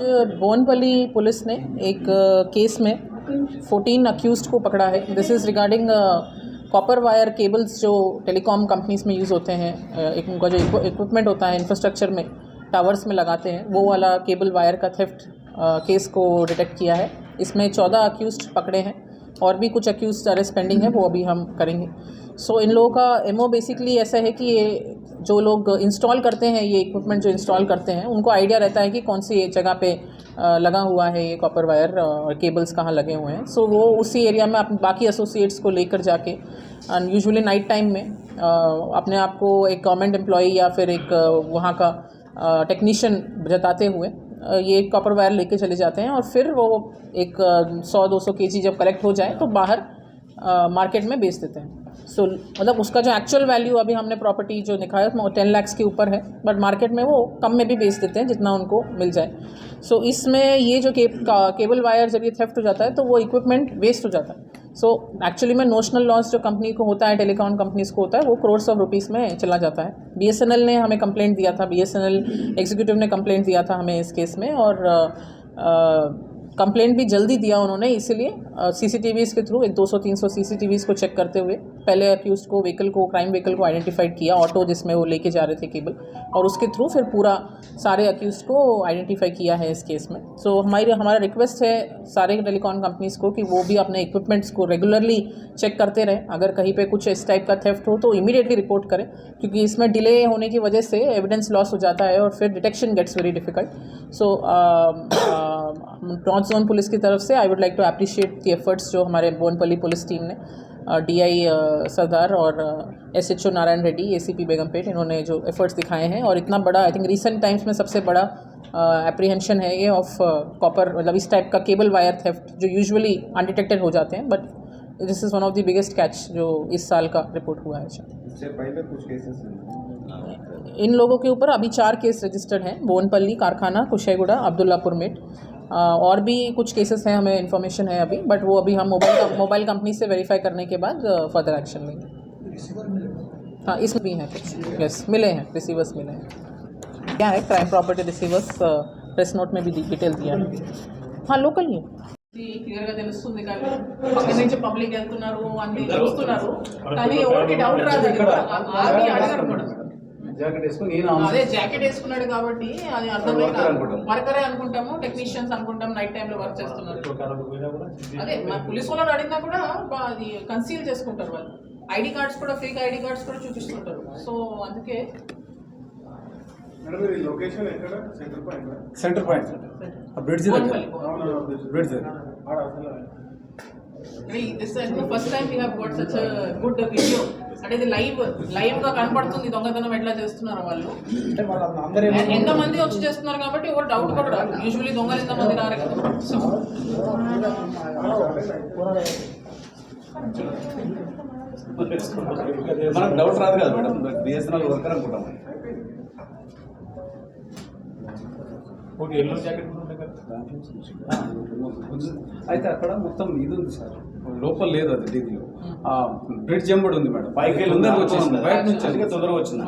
बोनपल्ली police ने एक case में 14 अक्यूज्ड को पकड़ा है। This is regarding copper wire cables जो टेलीकॉम कंपनीज में यूज़ होते हैं। एक उनका जो इक्विपमेंट होता है इंफ्रास्ट्रक्चर में, टावर्स में लगाते हैं, वो वाला केबल वायर का थेफ्ट केस को डिटेक्ट किया है। इसमें 14 अक्यूज्ड पकड़े हैं और भी कुछ अक्यूज्ड अरेस्ट पेंडिंग है, वो अभी हम करेंगे। सो इन लोगों का एमओ बेसिकली ऐसा है कि ये जो लोग इंस्टॉल करते हैं, ये इक्विपमेंट जो इंस्टॉल करते हैं, उनको आइडिया रहता है कि कौन सी जगह पे लगा हुआ है ये कॉपर वायर केबल्स कहाँ लगे हुए हैं। सो वो उसी एरिया में अपने बाकी एसोसिएट्स को लेकर जाके यूजुअली नाइट टाइम में अपने आप को एक गवर्नमेंट एम्प्लॉई या फिर एक वहाँ का टेक्नीशियन जताते हुए ये कॉपर वायर लेके चले जाते हैं और फिर वो एक 100-200 केजी जब कलेक्ट हो जाए तो बाहर मार्केट में बेच देते हैं। सो मतलब उसका जो एक्चुअल वैल्यू अभी हमने प्रॉपर्टी जो दिखाया उसमें 10 लाख के ऊपर है, बट मार्केट में वो कम में भी बेच देते हैं जितना उनको मिल जाए। सो इसमें ये जो केबल वायर जब ये थेफ्ट हो जाता है तो वो इक्विपमेंट वेस्ट हो जाता है। सो एक्चुअली में नोशनल लॉस जो कंपनी को होता है, टेलीकॉम कंपनीज को होता है, वो करोड़्स ऑफ रुपीज़ में चला जाता है। BSNL ने हमें कंप्लेंट दिया था, BSNL एग्जीक्यूटिव ने कंप्लेंट दिया था हमें इस केस में, और कंप्लेंट भी जल्दी दिया उन्होंने, इसीलिए CCTVs के थ्रू 200-300 CCTVs को चेक करते हुए पहले अक्यूज को क्राइम व्हीकल को आइडेंटिफाइड किया, ऑटो जिसमें वो लेके जा रहे थे केबल, और उसके थ्रू फिर पूरा सारे अक्यूज को आइडेंटिफाई किया है इस केस में। सो हमारा रिक्वेस्ट है सारे टेलीकॉम कंपनीज़ को कि वो भी अपने इक्विपमेंट्स को रेगुलरली चेक करते रहें। अगर कहीं पे कुछ इस टाइप का थेफ्ट हो तो इमीडिएटली रिपोर्ट करें, क्योंकि इसमें डिले होने की वजह से एविडेंस लॉस हो जाता है और फिर detection gets very difficult. So north zone police की तरफ से I would like to appreciate the efforts जो हमारे बोनपल्ली पुलिस टीम ने, DI सरदार और SHO नारायण रेड्डी, ACP बेगमपेट, इन्होंने जो एफर्ट्स दिखाए हैं। और इतना बड़ा, आई थिंक रिसेंट टाइम्स में सबसे बड़ा एप्रीहेंशन है ये ऑफ कॉपर, मतलब इस टाइप का केबल वायर थेफ्ट जो यूजुअली अनडिटेक्टेड हो जाते हैं, but this is one of the biggest catch जो इस साल का रिपोर्ट हुआ है। इससे पहले कुछ केसेस इन लोगों के ऊपर अभी 4 केस रजिस्टर्ड हैं, बोनपल्ली, कारखाना, कुशेगुड़ा, अब्दुल्लापुर मेट, और भी कुछ केसेस हैं, हमें इन्फॉर्मेशन है अभी, बट वो अभी हम मोबाइल कंपनी से वेरीफाई करने के बाद फर्दर एक्शन लेंगे। हाँ, इसमें भी हैं कुछ, यस, मिले हैं, रिसीवर्स मिले हैं। क्या है crime property receivers, press note में भी डिटेल दिया है। हाँ, लोकल ही క్లియర్గా తెలుస్తుంది, కానీ పక్క నుంచి పబ్లిక్ వెళ్తున్నారు అన్ని చూస్తున్నారు, కానీ ఎవరికి డౌట్ రాదు, అది అడగరు కూడా। అదే జాకెట్ వేసుకున్నాడు కాబట్టి అది అర్థమే కాదు, వర్కరే అనుకుంటాము, టెక్నీషియన్స్ అనుకుంటాం, నైట్ టైంలో వర్క్ చేస్తున్నారు। అదే మా పోలీసు వాళ్ళు అడిగినా కూడా అది కన్సీల్ చేసుకుంటారు వాళ్ళు, ఐడి కార్డ్స్ కూడా, ఫేక్ ఐడి కార్డ్స్ కూడా చూపిస్తుంటారు। సో అందుకే centre point bridge first time we have got such a good video, అంటే ఇది లైవ్ గా కనపడుతుంది దొంగతనం ఎట్లా చేస్తున్నారు వాళ్ళు, ఎంతమంది వచ్చి చేస్తున్నారు కాబట్టి ఎవరు డౌట్ కూడా రాదు। యూజువల్లీ దొంగలు ఎంతమంది రారు కదా, సో మనకు డౌట్ రాదు కదా మేడం, BSNL వర్కర్ అనుకుంటాం। ఓకే, ఎల్లో జాకెట్ అయితే అక్కడ మొత్తం ఇది ఉంది సార్, లోపల లేదు, అది దీనిలో బ్రిడ్జ్ ఎంబడి ఉంది మేడం, పైకి వెళ్ళి ఉందని వచ్చేసింది, బయట నుంచి తొందరగా వచ్చింది।